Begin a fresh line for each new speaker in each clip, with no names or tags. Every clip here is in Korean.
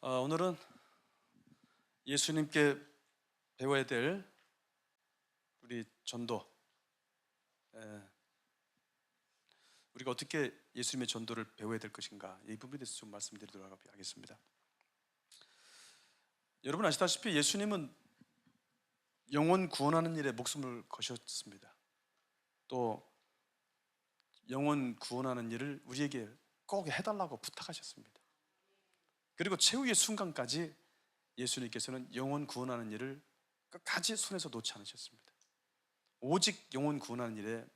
오늘은 예수님께 배워야 될 우리 전도, 우리가 어떻게 예수님의 전도를 배워야 될 것인가, 이 부분에 대해서 좀 말씀드리도록 하겠습니다. 여러분 아시다시피 예수님은 영혼 구원하는 일에 목숨을 거셨습니다. 또 영혼 구원하는 일을 우리에게 꼭 해달라고 부탁하셨습니다. 그리고 최후의 순간까지 예수님께서는 영혼 구원하는 일을 끝까지 손에서 놓지 않으셨습니다. 오직 영혼 구원하는 일에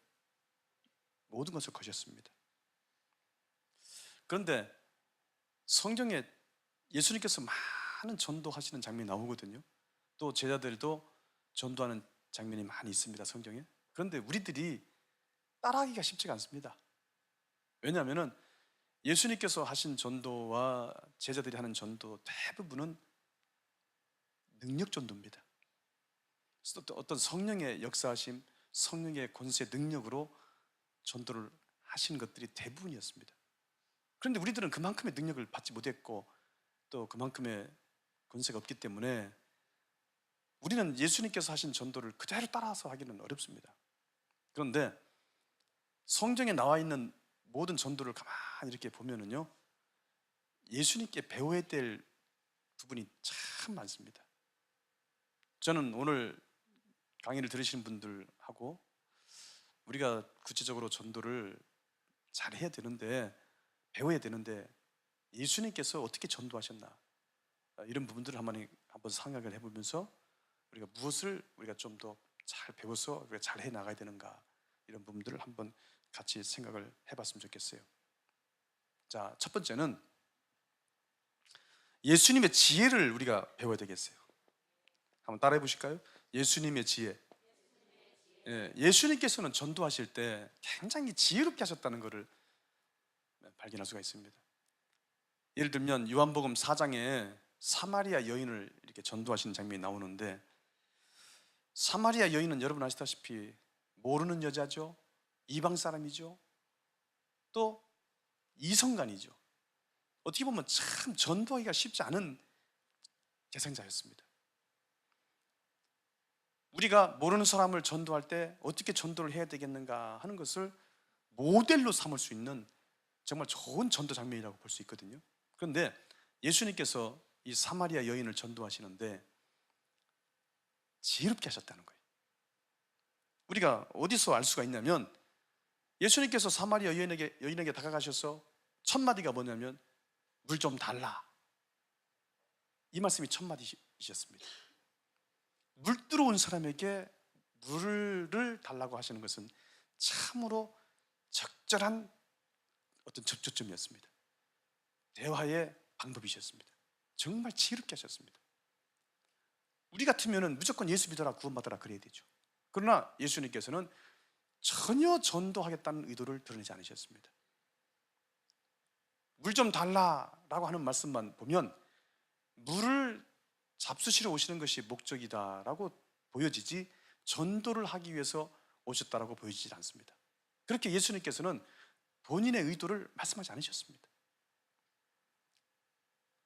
모든 것을 거셨습니다. 그런데 성경에 예수님께서 많은 전도하시는 장면이 나오거든요. 또 제자들도 전도하는 장면이 많이 있습니다, 성경에. 그런데 우리들이 따라하기가 쉽지가 않습니다. 왜냐하면 예수님께서 하신 전도와 제자들이 하는 전도 대부분은 능력 전도입니다. 어떤 성령의 역사하심, 성령의 권세, 능력으로 전도를 하신 것들이 대부분이었습니다. 그런데 우리들은 그만큼의 능력을 받지 못했고 또 그만큼의 권세가 없기 때문에 우리는 예수님께서 하신 전도를 그대로 따라서 하기는 어렵습니다. 그런데 성경에 나와 있는 모든 전도를 가만히 이렇게 보면은요, 예수님께 배워야 될 부분이 참 많습니다. 저는 오늘 강의를 들으시는 분들하고 우리가 구체적으로 전도를 잘 해야 되는데, 배워야 되는데 예수님께서 어떻게 전도하셨나, 이런 부분들을 한번 생각을 해보면서 우리가 무엇을 우리가 좀 더 잘 배워서 우리가 잘 해 나가야 되는가, 이런 부분들을 한번 같이 생각을 해봤으면 좋겠어요. 자, 첫 번째는 예수님의 지혜를 우리가 배워야 되겠어요. 한번 따라해 보실까요? 예수님의 지혜. 예수님께서는 전도하실 때 굉장히 지혜롭게 하셨다는 것을 발견할 수가 있습니다. 예를 들면 요한복음 4장에 사마리아 여인을 이렇게 전도하시는 장면이 나오는데, 사마리아 여인은 여러분 아시다시피 모르는 여자죠, 이방 사람이죠, 또 이성간이죠. 어떻게 보면 참 전도하기가 쉽지 않은 대상자였습니다. 우리가 모르는 사람을 전도할 때 어떻게 전도를 해야 되겠는가 하는 것을 모델로 삼을 수 있는 정말 좋은 전도 장면이라고 볼 수 있거든요. 그런데 예수님께서 이 사마리아 여인을 전도하시는데 지혜롭게 하셨다는 거예요. 우리가 어디서 알 수가 있냐면, 예수님께서 사마리아 여인에게 다가가셔서 첫 마디가 뭐냐면 물 좀 달라, 이 말씀이 첫 마디이셨습니다. 물 들어온 사람에게 물을 달라고 하시는 것은 참으로 적절한 어떤 접촉점이었습니다. 대화의 방법이셨습니다. 정말 지혜롭게 하셨습니다. 우리 같으면 무조건 예수 믿어라, 구원받아라 그래야 되죠. 그러나 예수님께서는 전혀 전도하겠다는 의도를 드러내지 않으셨습니다. 물 좀 달라라고 하는 말씀만 보면 물을 잡수시러 오시는 것이 목적이다라고 보여지지, 전도를 하기 위해서 오셨다라고 보여지지 않습니다. 그렇게 예수님께서는 본인의 의도를 말씀하지 않으셨습니다.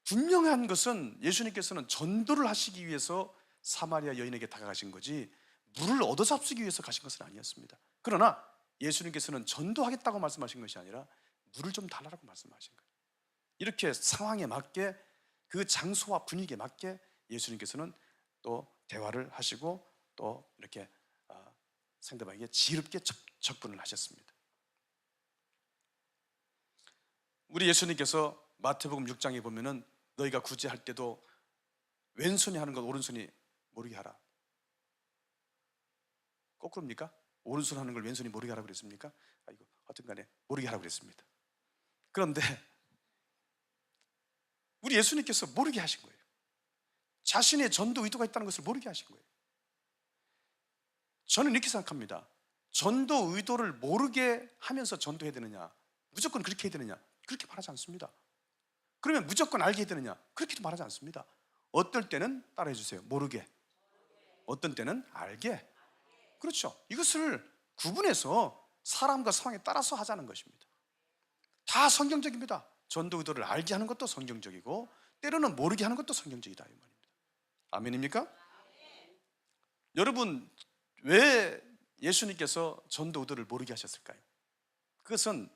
분명한 것은 예수님께서는 전도를 하시기 위해서 사마리아 여인에게 다가가신 거지 물을 얻어잡수기 위해서 가신 것은 아니었습니다. 그러나 예수님께서는 전도하겠다고 말씀하신 것이 아니라 물을 좀 달라고 말씀하신 거예요. 이렇게 상황에 맞게, 그 장소와 분위기에 맞게 예수님께서는 또 대화를 하시고 또 이렇게 상대방에게 지혜롭게 접근을 하셨습니다. 우리 예수님께서 마태복음 6장에 보면은 너희가 구제할 때도 왼손이 하는 것 오른손이 모르게 하라. 거꾸로입니까? 오른손 하는 걸 왼손이 모르게 하라고 그랬습니까? 이거 하여튼 간에 모르게 하라고 그랬습니다. 그런데 우리 예수님께서 모르게 하신 거예요. 자신의 전도 의도가 있다는 것을 모르게 하신 거예요. 저는 이렇게 생각합니다. 전도 의도를 모르게 하면서 전도해야 되느냐, 무조건 그렇게 해야 되느냐, 그렇게 말하지 않습니다. 그러면 무조건 알게 해야 되느냐, 그렇게도 말하지 않습니다. 어떨 때는 따라해 주세요. 모르게. 어떤 때는 알게. 그렇죠. 이것을 구분해서 사람과 상황에 따라서 하자는 것입니다. 다 성경적입니다. 전도 의도를 알게 하는 것도 성경적이고 때로는 모르게 하는 것도 성경적이다 이 말입니다. 아멘입니까? 여러분, 왜 예수님께서 전도 의도를 모르게 하셨을까요? 그것은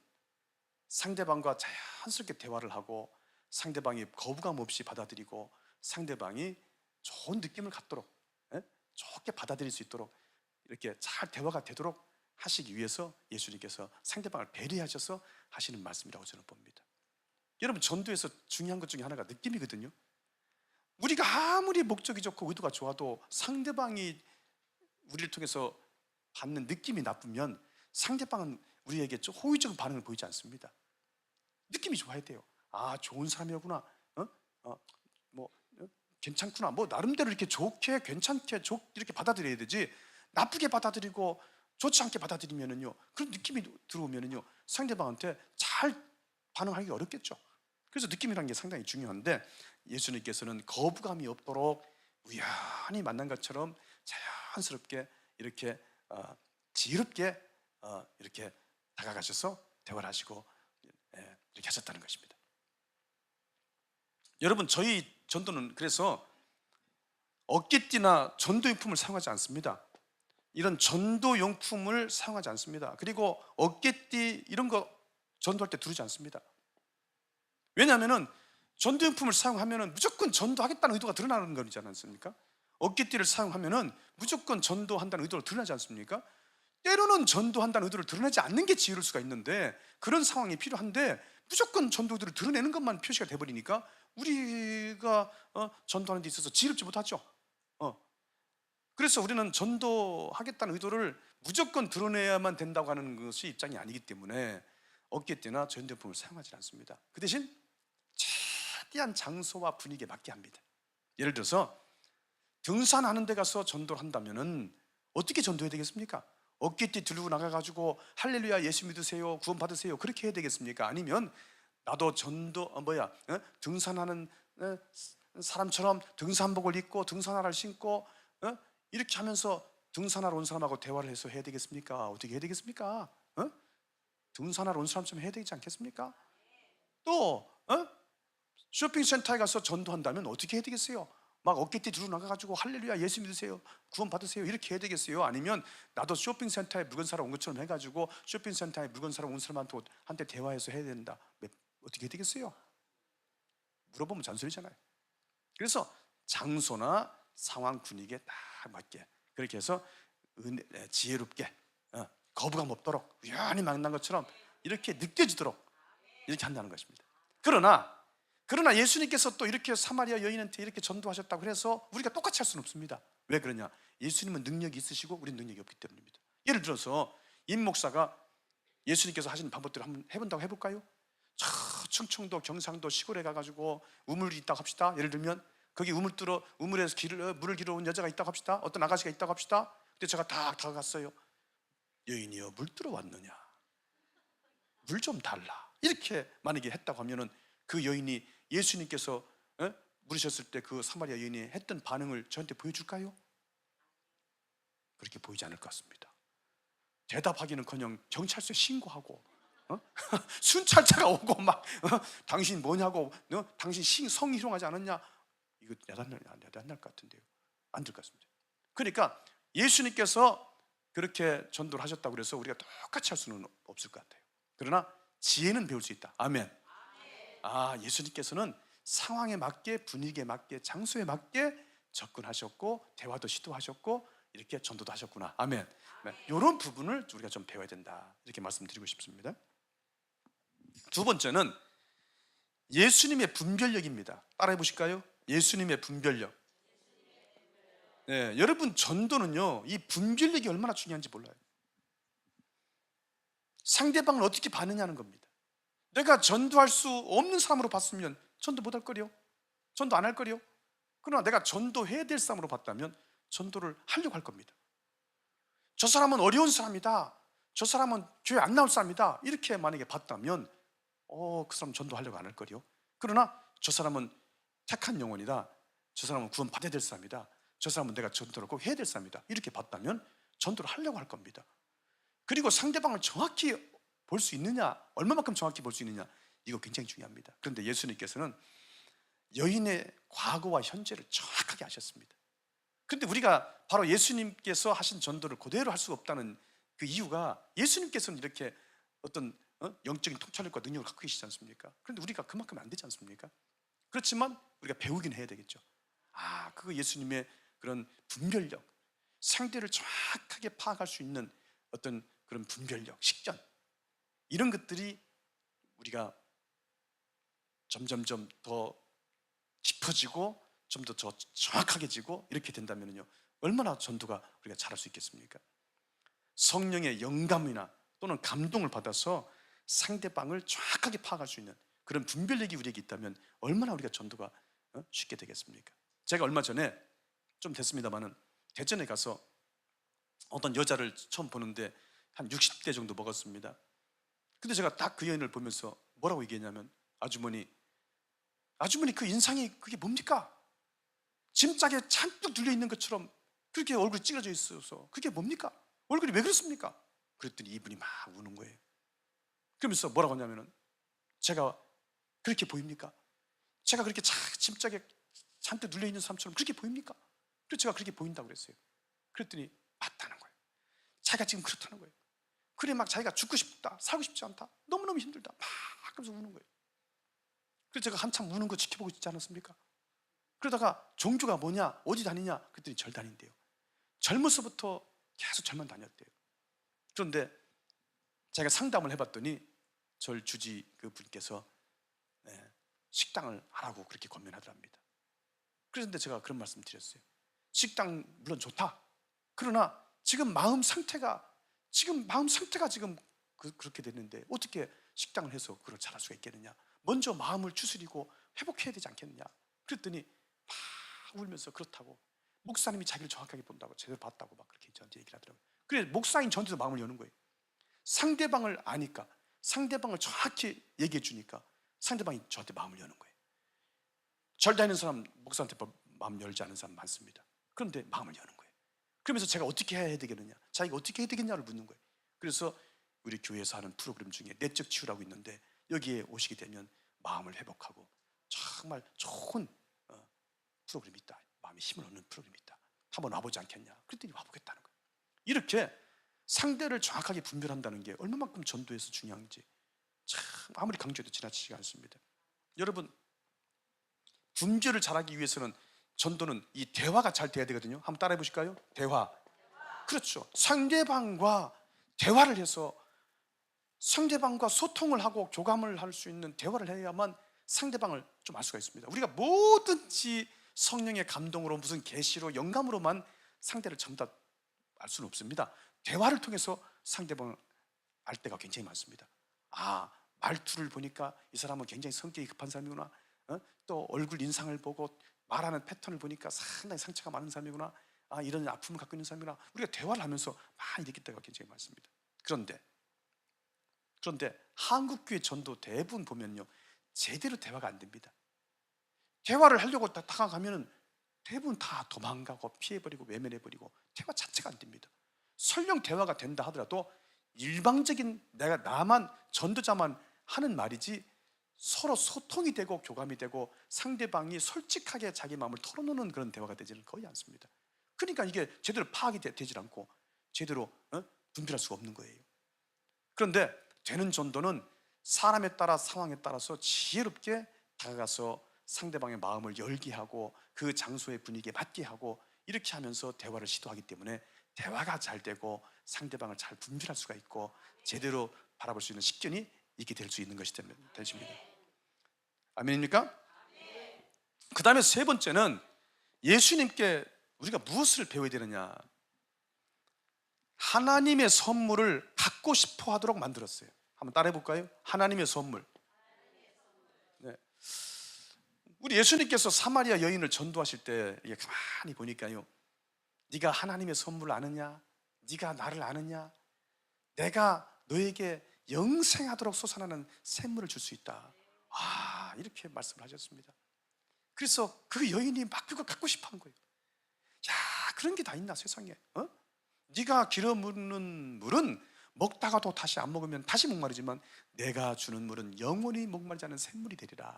상대방과 자연스럽게 대화를 하고 상대방이 거부감 없이 받아들이고 상대방이 좋은 느낌을 갖도록, 좋게 받아들일 수 있도록 이렇게 잘 대화가 되도록 하시기 위해서 예수님께서 상대방을 배려하셔서 하시는 말씀이라고 저는 봅니다. 여러분, 전도에서 중요한 것 중에 하나가 느낌이거든요. 우리가 아무리 목적이 좋고 의도가 좋아도 상대방이 우리를 통해서 받는 느낌이 나쁘면 상대방은 우리에게 좀 호의적인 반응을 보이지 않습니다. 느낌이 좋아야 돼요. 아, 좋은 사람이구나. 괜찮구나. 나름대로 이렇게 좋게, 괜찮게, 이렇게 받아들여야 되지. 나쁘게 받아들이고 좋지 않게 받아들이면은요, 그런 느낌이 들어오면은요, 상대방한테 잘 반응하기 어렵겠죠. 그래서 느낌이라는 게 상당히 중요한데 예수님께서는 거부감이 없도록 우연히 만난 것처럼 자연스럽게 이렇게 지혜롭게 이렇게 다가가셔서 대화를 하시고 이렇게 하셨다는 것입니다. 여러분, 저희 전도는 그래서 어깨띠나 전도용품을 사용하지 않습니다. 이런 전도용품을 사용하지 않습니다. 그리고 어깨띠 이런 거 전도할 때 두르지 않습니다. 왜냐하면 전도용품을 사용하면 무조건 전도하겠다는 의도가 드러나는 거지 않습니까? 어깨띠를 사용하면 무조건 전도한다는 의도로 드러나지 않습니까? 때로는 전도한다는 의도를 드러내지 않는 게 지혜로울 수가 있는데 그런 상황이 필요한데 무조건 전도 의도를 드러내는 것만 표시가 돼버리니까 우리가 전도하는 데 있어서 지혜롭지 못하죠. 그래서 우리는 전도하겠다는 의도를 무조건 드러내야만 된다고 하는 것이 입장이 아니기 때문에 어깨띠나 전도용품을 사용하지 않습니다. 그 대신 최대한 장소와 분위기에 맞게 합니다. 예를 들어서 등산하는 데 가서 전도를 한다면 어떻게 전도해야 되겠습니까? 어깨띠 들고 나가가지고 할렐루야 예수 믿으세요 구원 받으세요 그렇게 해야 되겠습니까? 아니면 나도 등산하는 사람처럼 등산복을 입고 등산화를 신고 이렇게 하면서 등산하러 온 사람하고 대화를 해서 해야 되겠습니까? 어떻게 해야 되겠습니까? 등산하러 온 사람처럼 해야 되지 않겠습니까? 또 쇼핑센터에 가서 전도한다면 어떻게 해야 되겠어요? 막 어깨띠 들고 나가가지고 할렐루야 예수 믿으세요 구원 받으세요 이렇게 해야 되겠어요? 아니면 나도 쇼핑센터에 물건 사러 온 것처럼 해가지고 쇼핑센터에 물건 사러 온 사람한테 대화해서 해야 된다. 어떻게 해야 되겠어요? 물어보면 잔소리잖아요. 그래서 장소나 상황 분위기에 딱 맞게 그렇게 해서 지혜롭게 거부감 없도록 우연히 만난 것처럼 이렇게 느껴지도록 이렇게 한다는 것입니다. 그러나 예수님께서 또 이렇게 사마리아 여인한테 이렇게 전도하셨다고 해서 우리가 똑같이 할 수는 없습니다. 왜 그러냐? 예수님은 능력이 있으시고 우리는 능력이 없기 때문입니다. 예를 들어서 임 목사가 예수님께서 하신 방법대로 한번 해본다고 해볼까요? 저 충청도 경상도 시골에 가가지고 우물이 있다고 합시다. 예를 들면 거기 우물에서 물을 길어 온 여자가 있다고 합시다. 어떤 아가씨가 있다고 합시다. 근데 제가 딱 다가갔어요. 여인이여 물 들어왔느냐? 물 좀 달라. 이렇게 만약에 했다고 하면은 그 여인이 예수님께서 물으셨을 때 그 사마리아 여인이 했던 반응을 저한테 보여줄까요? 그렇게 보이지 않을 것 같습니다. 대답하기는커녕 경찰서에 신고하고 순찰차가 오고 막 당신 뭐냐고 당신 성희롱하지 않았냐? 이거 야단날 것 같은데요. 안 될 것 같습니다. 그러니까 예수님께서 그렇게 전도를 하셨다고 그래서 우리가 똑같이 할 수는 없을 것 같아요. 그러나 지혜는 배울 수 있다. 아멘. 예수님께서는 상황에 맞게 분위기에 맞게 장소에 맞게 접근하셨고 대화도 시도하셨고 이렇게 전도도 하셨구나. 아멘. 이런 부분을 우리가 좀 배워야 된다 이렇게 말씀드리고 싶습니다. 두 번째는 예수님의 분별력입니다. 따라해 보실까요? 예수님의 분별력. 여러분 전도는요 이 분별력이 얼마나 중요한지 몰라요. 상대방을 어떻게 반응하는 겁니다. 내가 전도할 수 없는 사람으로 봤으면 전도 못할 거려. 전도 안 할 거려. 그러나 내가 전도해야 될 사람으로 봤다면 전도를 하려고 할 겁니다. 저 사람은 어려운 사람이다. 저 사람은 교회 안 나올 사람이다. 이렇게 만약에 봤다면 그 사람 전도하려고 안 할 거려. 그러나 저 사람은 택한 영혼이다. 저 사람은 구원 받아야 될 사람이다. 저 사람은 내가 전도를 꼭 해야 될 사람이다. 이렇게 봤다면 전도를 하려고 할 겁니다. 그리고 상대방을 정확히 볼 수 있느냐, 얼마만큼 정확히 볼 수 있느냐, 이거 굉장히 중요합니다. 그런데 예수님께서는 여인의 과거와 현재를 정확하게 아셨습니다. 그런데 우리가 바로 예수님께서 하신 전도를 그대로 할 수가 없다는 그 이유가, 예수님께서는 이렇게 어떤 영적인 통찰력과 능력을 갖고 계시지 않습니까? 그런데 우리가 그만큼 안 되지 않습니까? 그렇지만 우리가 배우긴 해야 되겠죠. 그거 예수님의 그런 분별력, 상대를 정확하게 파악할 수 있는 어떤 그런 분별력, 식견, 이런 것들이 우리가 점점점 더 깊어지고 좀 더 정확하게지고 이렇게 된다면요, 얼마나 전도가 우리가 잘할 수 있겠습니까? 성령의 영감이나 또는 감동을 받아서 상대방을 정확하게 파악할 수 있는 그런 분별력이 우리에게 있다면 얼마나 우리가 전도가 쉽게 되겠습니까? 제가 얼마 전에 좀 됐습니다만은 대전에 가서 어떤 여자를 처음 보는데 한 60대 정도 먹었습니다. 근데 제가 딱 그 여인을 보면서 뭐라고 얘기했냐면, 아주머니 그 인상이 그게 뭡니까? 짐짝에 잔뜩 눌려있는 것처럼 그렇게 얼굴이 찌그러져 있어서 그게 뭡니까? 얼굴이 왜 그렇습니까? 그랬더니 이분이 막 우는 거예요. 그러면서 뭐라고 하냐면은, 제가 그렇게 보입니까? 제가 그렇게 짐짝에 잔뜩 눌려있는 사람처럼 그렇게 보입니까? 그래서 제가 그렇게 보인다고 그랬어요. 그랬더니 맞다는 거예요. 자기가 지금 그렇다는 거예요. 그래, 막 자기가 죽고 싶다, 살고 싶지 않다, 너무너무 힘들다 막 하면서 우는 거예요. 그래서 제가 한참 우는 거 지켜보고 있지 않았습니까? 그러다가 종교가 뭐냐, 어디 다니냐 그랬더니 절 다닌대요. 젊어서부터 계속 절만 다녔대요. 그런데 제가 상담을 해봤더니 절 주지 그 분께서 식당을 하라고 그렇게 권면하더랍니다. 그런데 제가 그런 말씀 드렸어요. 식당 물론 좋다. 그러나 지금 마음 상태가 지금 그렇게 됐는데 어떻게 식당을 해서 그걸 잘할 수가 있겠느냐. 먼저 마음을 추스리고 회복해야 되지 않겠느냐. 그랬더니 막 울면서 그렇다고, 목사님이 자기를 정확하게 본다고, 제대로 봤다고 막 그렇게 저한테 얘기를 하더라고요. 그래, 목사인 저한테도 마음을 여는 거예요. 상대방을 아니까, 상대방을 정확히 얘기해 주니까 상대방이 저한테 마음을 여는 거예요. 절 다니는 사람 목사한테 마음 열지 않은 사람 많습니다. 그런데 마음을 여는 거예요. 그러면서 제가 어떻게 해야 되겠느냐, 자기가 어떻게 해야 되겠냐를 묻는 거예요. 그래서 우리 교회에서 하는 프로그램 중에 내적 치유라고 있는데, 여기에 오시게 되면 마음을 회복하고 정말 좋은 프로그램이 있다, 마음에 힘을 얻는 프로그램이 있다, 한번 와보지 않겠냐. 그랬더니 와보겠다는 거예요. 이렇게 상대를 정확하게 분별한다는 게 얼마만큼 전도에서 중요한지 참 아무리 강조해도 지나치지가 않습니다. 여러분, 분별을 잘하기 위해서는 전도는 이 대화가 잘 돼야 되거든요. 한번 따라해 보실까요? 대화. 그렇죠. 상대방과 대화를 해서 상대방과 소통을 하고 교감을 할 수 있는 대화를 해야만 상대방을 좀 알 수가 있습니다. 우리가 뭐든지 성령의 감동으로, 무슨 계시로, 영감으로만 상대를 전부 다 알 수는 없습니다. 대화를 통해서 상대방을 알 때가 굉장히 많습니다. 말투를 보니까 이 사람은 굉장히 성격이 급한 사람이구나. 또 얼굴 인상을 보고 말하는 패턴을 보니까 상당히 상처가 많은 사람이구나. 이런 아픔을 갖고 있는 사람이구나. 우리가 대화를 하면서 많이 느낄 때가 굉장히 많습니다. 그런데 한국교회 전도 대부분 보면요, 제대로 대화가 안 됩니다. 대화를 하려고 다가가면은 대부분 다 도망가고 피해버리고 외면해버리고 대화 자체가 안 됩니다. 설령 대화가 된다 하더라도 일방적인 나만, 전도자만 하는 말이지 서로 소통이 되고 교감이 되고 상대방이 솔직하게 자기 마음을 털어놓는 그런 대화가 되지는 거의 않습니다. 그러니까 이게 제대로 파악이 되질 않고 제대로 분별할 수가 없는 거예요. 그런데 되는 전도는 사람에 따라, 상황에 따라서 지혜롭게 다가가서 상대방의 마음을 열게 하고 그 장소의 분위기에 맞게 하고 이렇게 하면서 대화를 시도하기 때문에 대화가 잘 되고 상대방을 잘 분별할 수가 있고 제대로 바라볼 수 있는 식견이 있게 될 수 있는 것이 되십니다. 아멘입니까? 그 다음에 세 번째는 예수님께 우리가 무엇을 배워야 되느냐, 하나님의 선물을 갖고 싶어 하도록 만들었어요. 한번 따라해 볼까요? 하나님의 선물. 네. 우리 예수님께서 사마리아 여인을 전도하실 때 이게 가만히 보니까요, 네가 하나님의 선물을 아느냐, 네가 나를 아느냐, 내가 너에게 영생하도록 솟아나는 샘물을 줄 수 있다. 이렇게 말씀을 하셨습니다. 그래서 그 여인이 막 그걸 갖고 싶어 한 거예요. 야, 그런 게 다 있나 세상에. 네가 길어 묻는 물은 먹다가도 다시 안 먹으면 다시 목마르지만 내가 주는 물은 영원히 목마르지 않은 샘물이 되리라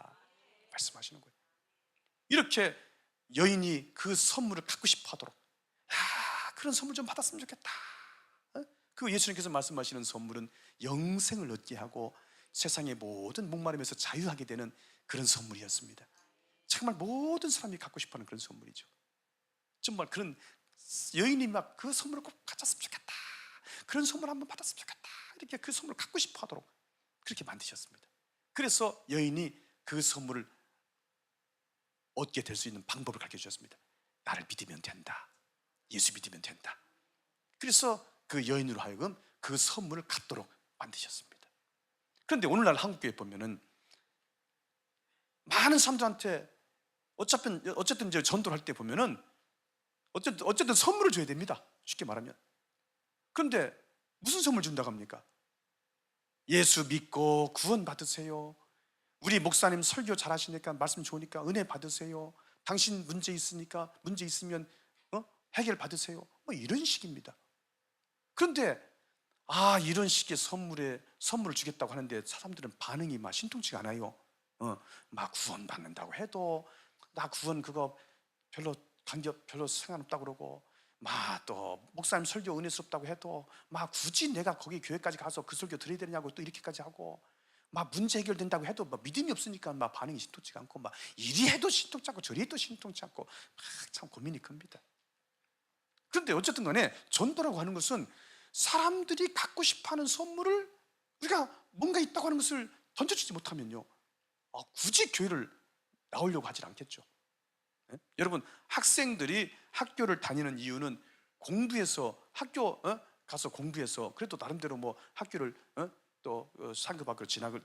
말씀하시는 거예요. 이렇게 여인이 그 선물을 갖고 싶어 하도록, 그런 선물 좀 받았으면 좋겠다. 그 예수님께서 말씀하시는 선물은 영생을 얻게 하고 세상의 모든 목마름에서 자유하게 되는 그런 선물이었습니다. 정말 모든 사람이 갖고 싶어하는 그런 선물이죠. 정말 그런 여인이 막 그 선물을 꼭 가졌으면 좋겠다, 그런 선물 한번 받았으면 좋겠다, 이렇게 그 선물을 갖고 싶어 하도록 그렇게 만드셨습니다. 그래서 여인이 그 선물을 얻게 될 수 있는 방법을 가르쳐 주셨습니다. 나를 믿으면 된다, 예수 믿으면 된다. 그래서 그 여인으로 하여금 그 선물을 갖도록 만드셨습니다. 그런데 오늘날 한국교회 보면은 많은 사람들한테 어쨌든 이제 전도를 할 때 보면은 어쨌든 선물을 줘야 됩니다. 쉽게 말하면. 그런데 무슨 선물 준다고 합니까? 예수 믿고 구원 받으세요. 우리 목사님 설교 잘하시니까, 말씀 좋으니까 은혜 받으세요. 당신 문제 있으면 해결 받으세요. 뭐 이런 식입니다. 그런데 이런 식의 선물을 주겠다고 하는데 사람들은 반응이 막 신통치가 않아요. 막 구원 받는다고 해도 나 구원 그거 별로 상관없다고 그러고, 막 또 목사님 설교 은혜스럽다고 해도 막 굳이 내가 거기 교회까지 가서 그 설교 들어야 되냐고 또 이렇게까지 하고, 막 문제 해결된다고 해도 막 믿음이 없으니까 막 반응이 신통치가 않고, 막 이리 해도 신통치 않고 저리 해도 신통치 않고, 참 고민이 큽니다. 그런데 어쨌든 간에 전도라고 하는 것은 사람들이 갖고 싶어하는 선물을 우리가 뭔가 있다고 하는 것을 던져주지 못하면요, 굳이 교회를 나오려고 하질 않겠죠. 네? 여러분, 학생들이 학교를 다니는 이유는 학교 가서 공부해서 그래도 나름대로 뭐 학교를 또 상급 학교 진학을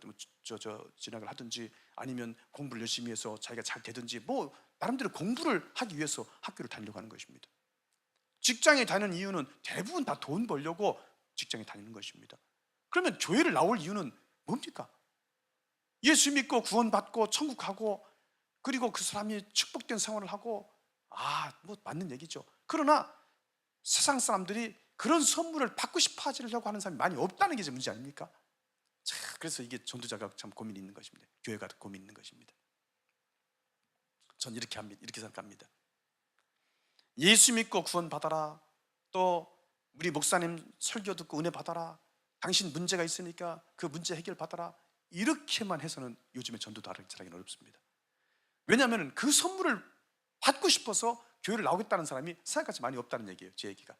하든지, 아니면 공부를 열심히 해서 자기가 잘 되든지, 뭐 나름대로 공부를 하기 위해서 학교를 다니려고 하는 것입니다. 직장에 다니는 이유는 대부분 다 돈 벌려고 직장에 다니는 것입니다. 그러면 교회를 나올 이유는 뭡니까? 예수 믿고 구원받고 천국 가고, 그리고 그 사람이 축복된 생활을 하고, 뭐 맞는 얘기죠. 그러나 세상 사람들이 그런 선물을 받고 싶어 하려고 하는 사람이 많이 없다는 게 문제 아닙니까? 그래서 이게 전도자가 참 고민이 있는 것입니다. 교회가 고민이 있는 것입니다. 전 이렇게 생각합니다. 예수 믿고 구원 받아라, 또 우리 목사님 설교 듣고 은혜 받아라, 당신 문제가 있으니까 그 문제 해결 받아라, 이렇게만 해서는 요즘에 전도도 잘하기는 어렵습니다. 왜냐하면 그 선물을 받고 싶어서 교회를 나오겠다는 사람이 생각같이 많이 없다는 얘기예요, 제 얘기가.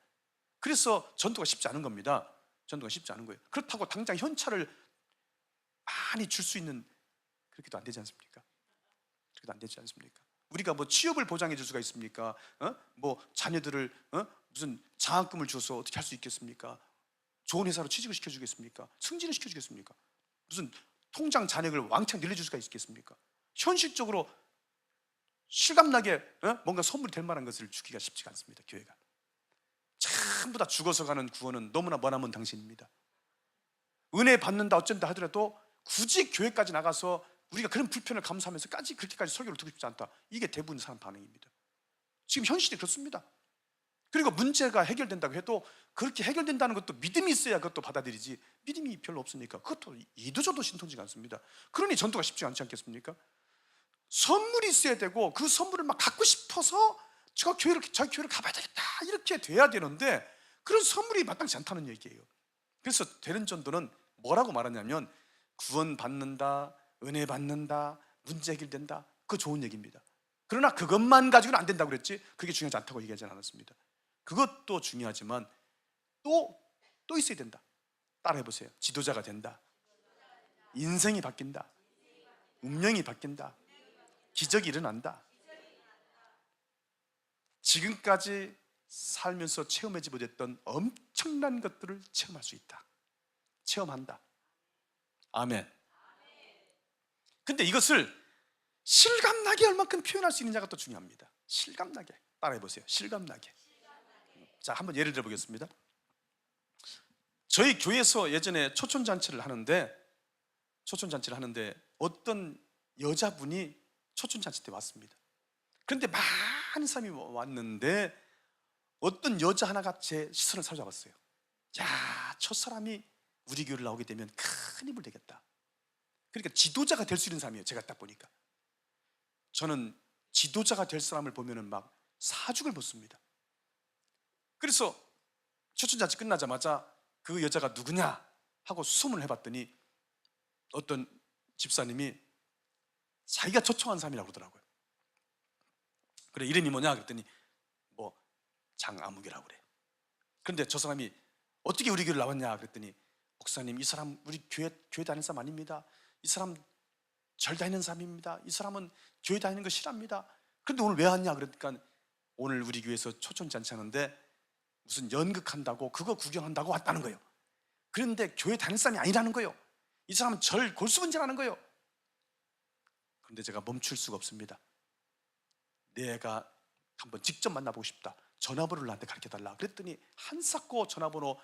그래서 전도가 쉽지 않은 겁니다. 전도가 쉽지 않은 거예요. 그렇다고 당장 현찰을 많이 줄 수 있는, 그렇게도 안 되지 않습니까? 그렇게도 안 되지 않습니까? 우리가 뭐 취업을 보장해 줄 수가 있습니까? 뭐 자녀들을 무슨 장학금을 줘서 어떻게 할 수 있겠습니까? 좋은 회사로 취직을 시켜주겠습니까? 승진을 시켜주겠습니까? 무슨 통장 잔액을 왕창 늘려줄 수가 있겠습니까? 현실적으로 실감나게 뭔가 선물이 될 만한 것을 주기가 쉽지가 않습니다. 교회가 전부 다 죽어서 가는 구원은 너무나 머나먼 당신입니다. 은혜 받는다 어쩐다 하더라도 굳이 교회까지 나가서 우리가 그런 불편을 감수하면서까지 그렇게까지 설교를 듣고 싶지 않다, 이게 대부분 사람 반응입니다. 지금 현실이 그렇습니다. 그리고 문제가 해결된다고 해도 그렇게 해결된다는 것도 믿음이 있어야 그것도 받아들이지, 믿음이 별로 없으니까 그것도 이도저도 신통치가 않습니다. 그러니 전도가 쉽지 않지 않겠습니까? 선물이 있어야 되고, 그 선물을 막 갖고 싶어서 자기 교회를 가봐야 되겠다, 이렇게 돼야 되는데 그런 선물이 마땅치 않다는 얘기예요. 그래서 되는 전도는 뭐라고 말하냐면, 구원 받는다, 은혜 받는다, 문제 해결된다, 그거 좋은 얘기입니다. 그러나 그것만 가지고는 안 된다고 그랬지, 그게 중요하지 않다고 얘기하지 않았습니다. 그것도 중요하지만 또 있어야 된다. 따라해보세요. 지도자가 된다, 인생이 바뀐다, 운명이 바뀐다, 기적이 일어난다. 지금까지 살면서 체험하지 못했던 엄청난 것들을 체험할 수 있다. 체험한다. 아멘. 근데 이것을 실감나게 얼만큼 표현할 수 있느냐가 또 중요합니다. 실감나게. 따라해보세요. 실감나게. 자, 한번 예를 들어 보겠습니다. 저희 교회에서 예전에 초촌잔치를 하는데 어떤 여자분이 초촌잔치 때 왔습니다. 그런데 많은 사람이 왔는데 어떤 여자 하나가 제 시선을 사로잡았어요. 야, 저 사람이 우리 교회를 나오게 되면 큰 힘을 되겠다. 그러니까 지도자가 될 수 있는 사람이에요. 제가 딱 보니까. 저는 지도자가 될 사람을 보면은 막 사죽을 벗습니다. 그래서 초청잔치 끝나자마자 그 여자가 누구냐 하고 수소문을 해봤더니 어떤 집사님이 자기가 초청한 사람이라고 그러더라고요. 그래, 이름이 뭐냐 그랬더니 뭐 장아무개라고 그래. 그런데 저 사람이 어떻게 우리 교회를 나왔냐 그랬더니 목사님, 이 사람 우리 교회 다니는 사람 아닙니다. 이 사람 절 다니는 사람입니다. 이 사람은 교회 다니는 거 싫어합니다. 그런데 오늘 왜 왔냐 그러니까 오늘 우리 교회에서 초청잔치 하는데 무슨 연극한다고 그거 구경한다고 왔다는 거예요. 그런데 교회 다니는 사람이 아니라는 거예요. 이 사람은 절 골수분쟁하는 거예요. 그런데 제가 멈출 수가 없습니다. 내가 한번 직접 만나보고 싶다. 전화번호를 나한테 가르쳐달라. 그랬더니 한사코 전화번호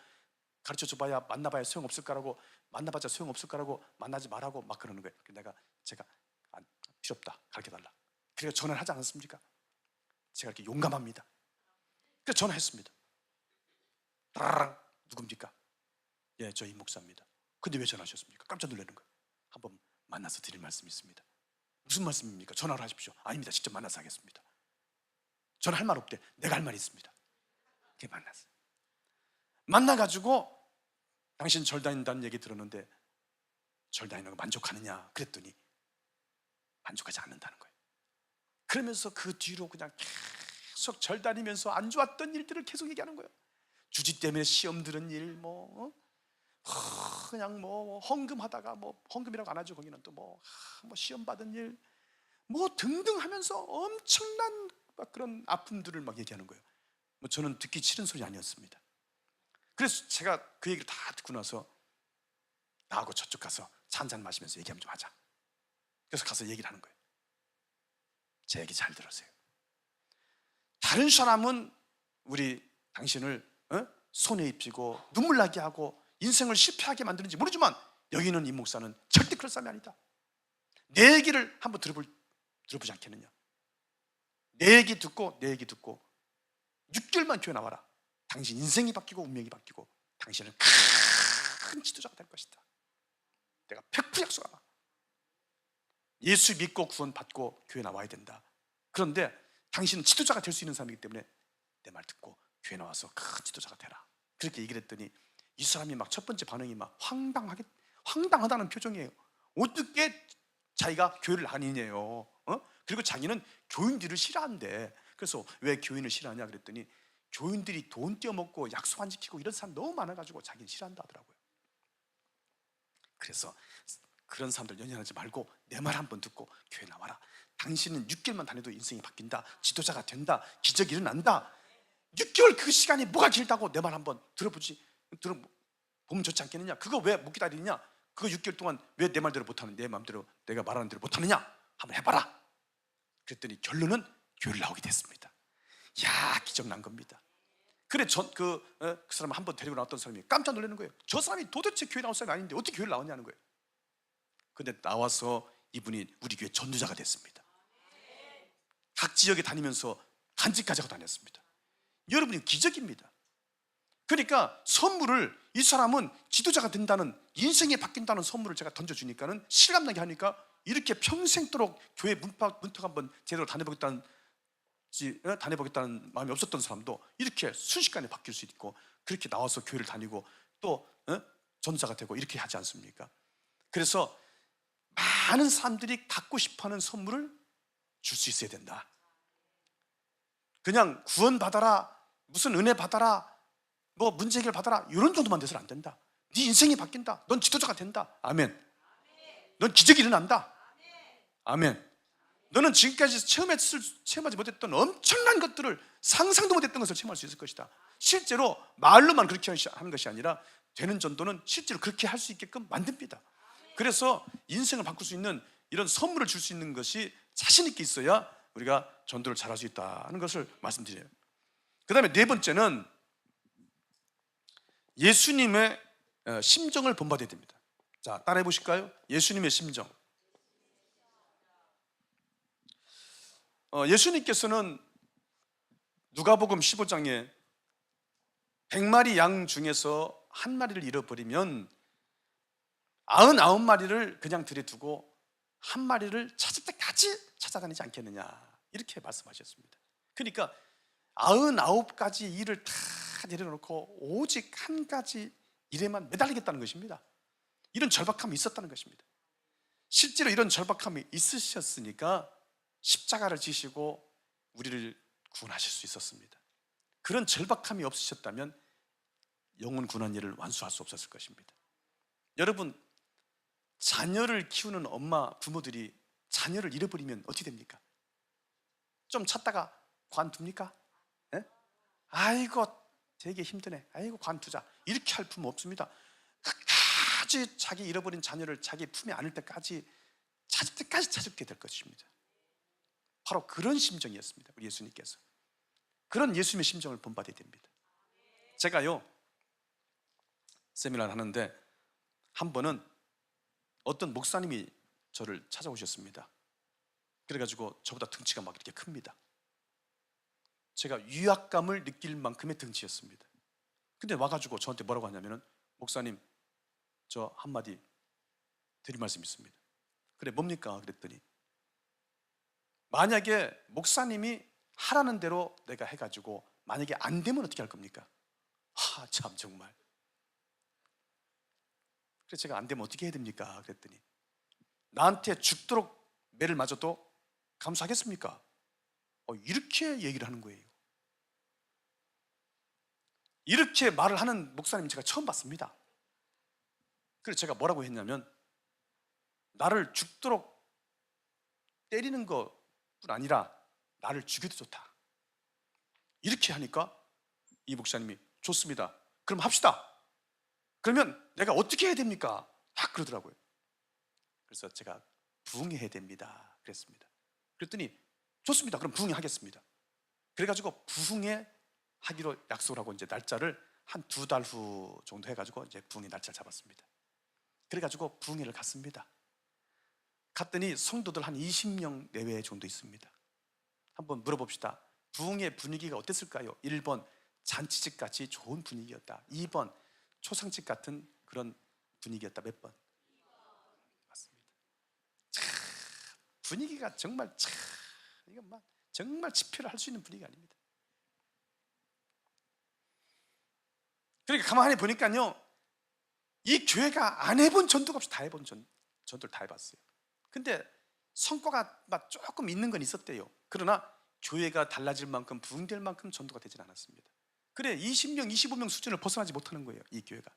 가르쳐줘봐야 만나봐야 소용없을 거라고, 만나봤자 소용없을 거라고, 만나지 말라고 막 그러는 거예요. 제가 필요 없다, 가르쳐달라. 그래서 전화를 하지 않았습니까? 제가 이렇게 용감합니다. 그래서 전화했습니다. 따라랑, 누굽니까? 예, 저희 목사입니다. 근데 왜 전화하셨습니까? 깜짝 놀라는 거예요. 한번 만나서 드릴 말씀이 있습니다. 무슨 말씀입니까? 전화를 하십시오. 아닙니다, 직접 만나서 하겠습니다. 전화할 말 없대. 내가 할 말이 있습니다. 그렇게 만났어요. 만나가지고 당신 절 다닌다는 얘기 들었는데 절 다니는 거 만족하느냐 그랬더니 만족하지 않는다는 거예요. 그러면서 그 뒤로 그냥 계속 절 다니면서 안 좋았던 일들을 계속 얘기하는 거예요. 주지 때문에 시험 들은 일, 그냥 헌금하다가 헌금이라고 안 하죠. 거기는 또 시험 받은 일, 등등 하면서 엄청난 막 그런 아픔들을 막 얘기하는 거예요. 저는 듣기 싫은 소리 아니었습니다. 그래서 제가 그 얘기를 다 듣고 나서 나하고 저쪽 가서 차 한잔 마시면서 얘기 한번 좀 하자. 그래서 가서 얘기를 하는 거예요. 제 얘기 잘 들으세요. 다른 사람은 우리 당신을 손해 입히고 눈물 나게 하고 인생을 실패하게 만드는지 모르지만 여기는 이 목사는 절대 그럴 사람이 아니다. 내 얘기를 한번 들어보지 않겠느냐. 내 얘기 듣고 6개월만 교회 나와라. 당신 인생이 바뀌고 운명이 바뀌고 당신은 큰 지도자가 될 것이다. 내가 100% 약속하마. 예수 믿고 구원받고 교회 나와야 된다. 그런데 당신은 지도자가 될 수 있는 사람이기 때문에 내 말 듣고 교회 나와서 큰 지도자가 되라. 그렇게 얘기를 했더니 이 사람이 막 첫 번째 반응이 막 황당하다는 표정이에요. 어떻게 자기가 교회를 다니냐요. 그리고 자기는 교인들을 싫어한대. 그래서 왜 교인을 싫어하냐 그랬더니 교인들이 돈 떼어먹고 약속 안 지키고 이런 사람 너무 많아가지고 자기는 싫어한다 하더라고요. 그래서 그런 사람들 연연하지 말고 내 말 한번 듣고 교회 나와라. 당신은 6개월만 다녀도 인생이 바뀐다. 지도자가 된다. 기적이 일어난다. 6개월 그 시간이 뭐가 길다고 내 말 한번 들어보면 좋지 않겠느냐. 그거 왜 못 기다리냐. 그거 6개월 동안 왜 내 말대로 못하는, 내 마음대로 내가 말하는 대로 못하느냐. 한번 해봐라. 그랬더니 결론은 교회를 나오게 됐습니다. 야, 기적 난 겁니다. 그래, 그 사람 한번 데리고 나왔던 사람이 깜짝 놀라는 거예요. 저 사람이 도대체 교회 나올 사람이 아닌데 어떻게 교회를 나왔냐는 거예요. 근데 나와서 이분이 우리 교회 전도자가 됐습니다. 각 지역에 다니면서 간직까지 하고 다녔습니다. 여러분이 기적입니다. 그러니까 선물을, 이 사람은 지도자가 된다는, 인생이 바뀐다는 선물을 제가 던져주니까는 실감나게 하니까 이렇게 평생도록 교회 문턱 한번 제대로 다녀보겠다는 마음이 없었던 사람도 이렇게 순식간에 바뀔 수 있고, 그렇게 나와서 교회를 다니고 또 전도자가 되고 이렇게 하지 않습니까? 그래서 많은 사람들이 갖고 싶어하는 선물을 줄 수 있어야 된다. 그냥 구원 받아라, 무슨 은혜 받아라, 문제 해결 받아라, 이런 정도만 돼서는 안 된다. 네 인생이 바뀐다. 넌 지도자가 된다. 아멘. 넌 기적이 일어난다. 아멘. 너는 지금까지 체험하지 못했던 엄청난 것들을, 상상도 못했던 것을 체험할 수 있을 것이다. 실제로 말로만 그렇게 하는 것이 아니라 되는 전도는 실제로 그렇게 할 수 있게끔 만듭니다. 그래서 인생을 바꿀 수 있는 이런 선물을 줄 수 있는 것이 자신 있게 있어야 우리가 전도를 잘할 수 있다는 것을 말씀드려요. 그 다음에 네 번째는 예수님의 심정을 본받아야 됩니다. 자, 따라해 보실까요? 예수님의 심정. 예수님께서는 누가복음 15장에 100마리 양 중에서 한 마리를 잃어버리면 99마리를 그냥 들여두고 한 마리를 찾을 때까지 찾아다니지 않겠느냐 이렇게 말씀하셨습니다. 그러니까 99가지 일을 다 내려놓고 오직 한 가지 일에만 매달리겠다는 것입니다. 이런 절박함이 있었다는 것입니다. 실제로 이런 절박함이 있으셨으니까 십자가를 지시고 우리를 구원하실 수 있었습니다. 그런 절박함이 없으셨다면 영혼 구원 일을 완수할 수 없었을 것입니다. 여러분, 자녀를 키우는 엄마, 부모들이 자녀를 잃어버리면 어떻게 됩니까? 좀 찾다가 관둡니까? 예? 아이고 되게 힘드네, 아이고 관두자, 이렇게 할 부모 없습니다. 끝까지 자기 잃어버린 자녀를 자기 품에 안을 때까지 찾을 때까지 찾게 될 것입니다. 바로 그런 심정이었습니다. 우리 예수님께서 그런 예수님의 심정을 본받아야 됩니다. 제가요 세미나를 하는데 한 번은 어떤 목사님이 저를 찾아오셨습니다. 그래가지고 저보다 등치가 막 이렇게 큽니다. 제가 위압감을 느낄 만큼의 등치였습니다. 근데 와가지고 저한테 뭐라고 하냐면은, 목사님 저 한마디 드릴 말씀이 있습니다. 그래 뭡니까? 그랬더니, 만약에 목사님이 하라는 대로 내가 해가지고 만약에 안 되면 어떻게 할 겁니까? 참 정말. 그래서 제가 안 되면 어떻게 해야 됩니까? 그랬더니, 나한테 죽도록 매를 맞아도 감수하겠습니까? 이렇게 얘기를 하는 거예요. 이렇게 말을 하는 목사님 제가 처음 봤습니다. 그래서 제가 뭐라고 했냐면, 나를 죽도록 때리는 것뿐 아니라 나를 죽여도 좋다, 이렇게 하니까 이 목사님이 좋습니다, 그럼 합시다. 그러면 내가 어떻게 해야 됩니까? 그러더라고요. 그래서 제가 부흥해야 됩니다 그랬습니다. 그랬더니 좋습니다, 그럼 부흥하겠습니다. 그래가지고 부흥회 하기로 약속을 하고 이제 날짜를 한 2달 후 정도 해가지고 이제 부흥회 날짜를 잡았습니다. 그래가지고 부흥회를 갔습니다. 갔더니 성도들 한 20명 내외 정도 있습니다. 한번 물어봅시다. 부흥회 분위기가 어땠을까요? 1번 잔치집 같이 좋은 분위기였다. 2번 초상집 같은 그런 분위기였다. 몇 번? 맞습니다. 분위기가 정말 이건 막 정말 집회를 할 수 있는 분위기가 아닙니다. 그러니까 가만히 보니까요, 이 교회가 안 해본 전도가 없이 다 해본 전도를 다 해봤어요. 근데 성과가 막 조금 있는 건 있었대요. 그러나 교회가 달라질 만큼, 부흥될 만큼 전도가 되진 않았습니다. 그래 20명, 25명 수준을 벗어나지 못하는 거예요. 이 교회가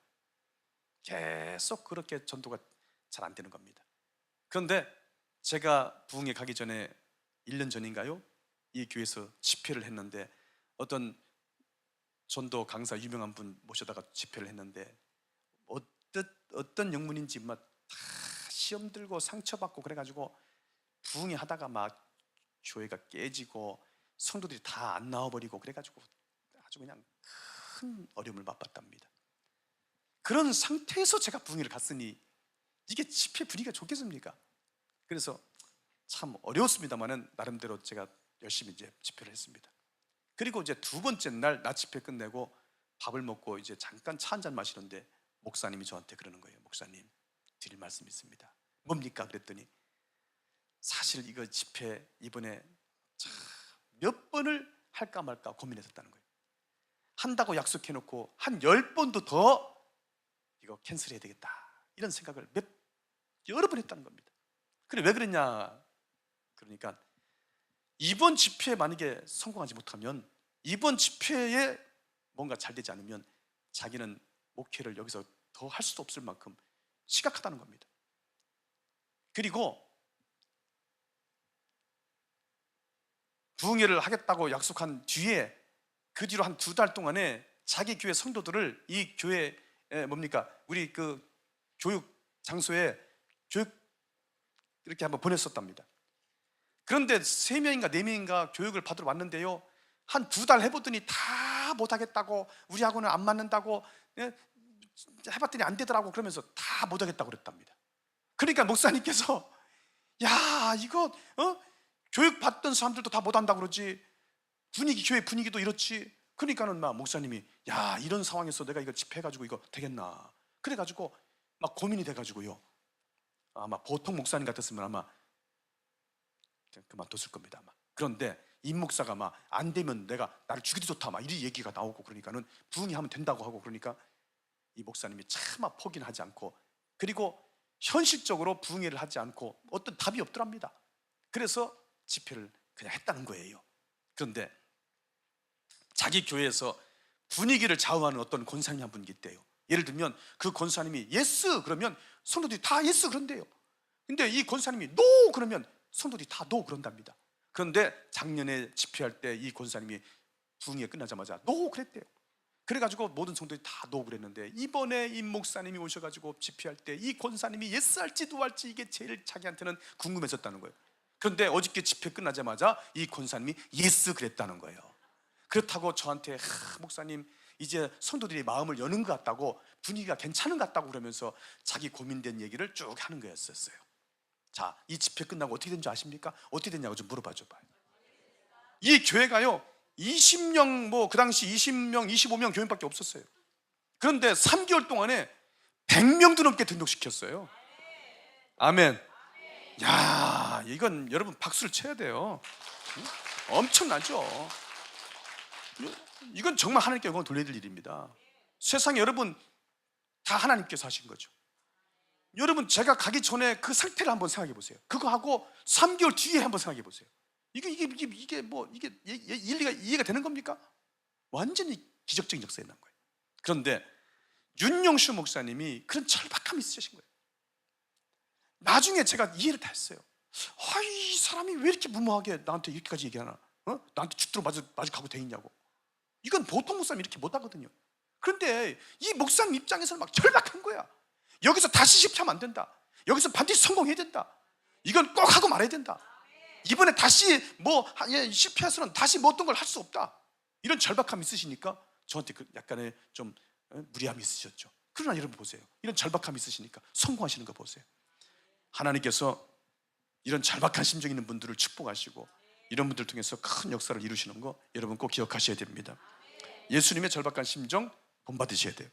계속 그렇게 전도가 잘 안 되는 겁니다. 그런데 제가 부흥회 가기 전에 1년 전인가요? 이 교회에서 집회를 했는데, 어떤 전도 강사 유명한 분 모셔다가 집회를 했는데, 어떤 영문인지 막 다 시험 들고 상처받고 그래가지고 부흥회 하다가 막 교회가 깨지고 성도들이 다 안 나와버리고 그래가지고 아주 그냥 큰 어려움을 맛봤답니다. 그런 상태에서 제가 부흥회를 갔으니 이게 집회 분위기가 좋겠습니까? 그래서 참 어려웠습니다만은 나름대로 제가 열심히 이제 집회를 했습니다. 그리고 이제 2번째 날 낮 집회 끝내고 밥을 먹고 이제 잠깐 차 한잔 마시는데 목사님이 저한테 그러는 거예요. 목사님 드릴 말씀이 있습니다. 뭡니까? 그랬더니, 사실 이거 집회 이번에 몇 번을 할까 말까 고민했었다는 거예요. 한다고 약속해놓고 한 10번도 더 이거 캔슬해야 되겠다, 이런 생각을 여러 번 했다는 겁니다. 그래 왜 그랬냐? 그러니까 이번 집회에 만약에 성공하지 못하면, 이번 집회에 뭔가 잘 되지 않으면 자기는 목회를 여기서 더 할 수도 없을 만큼 심각하다는 겁니다. 그리고 부흥회를 하겠다고 약속한 뒤에, 그 뒤로 한 2달 동안에 자기 교회 성도들을 이 교회 우리 그 교육 장소에 교육 이렇게 한번 보냈었답니다. 그런데 3명인가 4명인가 교육을 받으러 왔는데요, 한 2달 해보더니 다 못하겠다고, 우리하고는 안 맞는다고, 해봤더니 안 되더라고 그러면서 다 못하겠다고 그랬답니다. 그러니까 목사님께서, 야 이거 교육 받던 사람들도 다 못한다고 그러지, 교회 분위기도 이렇지. 그러니까는 막 목사님이, 야 이런 상황에서 내가 이거 집회해가지고 이거 되겠나, 그래가지고 막 고민이 돼가지고요, 아마 보통 목사님 같았으면 아마 그만뒀을 겁니다. 아마 그런데 임 목사가 막 안 되면 내가 나를 죽여도 좋다 막 이런 얘기가 나오고 그러니까는 부흥이 하면 된다고 하고 그러니까 이 목사님이 차마 포기는 하지 않고 그리고 현실적으로 부흥회를 하지 않고 어떤 답이 없더랍니다. 그래서 집회를 그냥 했다는 거예요. 그런데 자기 교회에서 분위기를 좌우하는 어떤 권사님이 한 분이 있대요. 예를 들면 그 권사님이 예스 그러면 성도들이 다 예스 그런대요. 근데 이 권사님이 노 그러면 성도들이 다 노 그런답니다. 그런데 작년에 집회할 때 이 권사님이 부흥회 끝나자마자 노 그랬대요. 그래가지고 모든 성도들이 다 노 그랬는데 이번에 임 목사님이 오셔가지고 집회할 때 이 권사님이 예스 할지 노 할지 이게 제일 자기한테는 궁금했었다는 거예요. 그런데 어저께 집회 끝나자마자 이 권사님이 예스 그랬다는 거예요. 그렇다고 저한테 목사님 이제 성도들이 마음을 여는 것 같다고 분위기가 괜찮은 것 같다고 그러면서 자기 고민된 얘기를 쭉 하는 거였었어요. 자, 이 집회 끝나고 어떻게 된 줄 아십니까? 어떻게 됐냐고 좀 물어봐 줘봐요. 이 교회가요 20명 뭐 그 당시 20명 25명 교인밖에 없었어요. 그런데 3개월 동안에 100명도 넘게 등록시켰어요. 아멘. 야, 이건 여러분 박수를 쳐야 돼요. 엄청나죠? 이건 정말 하나님께 영광을 돌려야 될 일입니다. 세상에 여러분 다 하나님께서 하신 거죠. 여러분 제가 가기 전에 그 상태를 한번 생각해 보세요. 그거 하고 3개월 뒤에 한번 생각해 보세요. 이게 뭐 이게 일리가 이해가 되는 겁니까? 완전히 기적적인 역사에 난 거예요. 그런데 윤영수 목사님이 그런 절박함이 있으신 거예요. 나중에 제가 이해를 다 했어요. 이 사람이 왜 이렇게 무모하게 나한테 이렇게까지 얘기하나? 나한테 죽도록 맞을 각오 돼 있냐고. 이건 보통 목사님이 이렇게 못 하거든요. 그런데 이 목사님 입장에서는 막 절박한 거야. 여기서 다시 실패하면 안 된다. 여기서 반드시 성공해야 된다. 이건 꼭 하고 말아야 된다. 이번에 다시 뭐 실패해서는 다시 뭐 어떤 걸 할 수 없다. 이런 절박함이 있으시니까 저한테 그 약간의 좀 무리함이 있으셨죠. 그러나 여러분 보세요. 이런 절박함이 있으시니까 성공하시는 거 보세요. 하나님께서 이런 절박한 심정이 있는 분들을 축복하시고 이런 분들 통해서 큰 역사를 이루시는 거 여러분 꼭 기억하셔야 됩니다. 예수님의 절박한 심정 본받으셔야 돼요.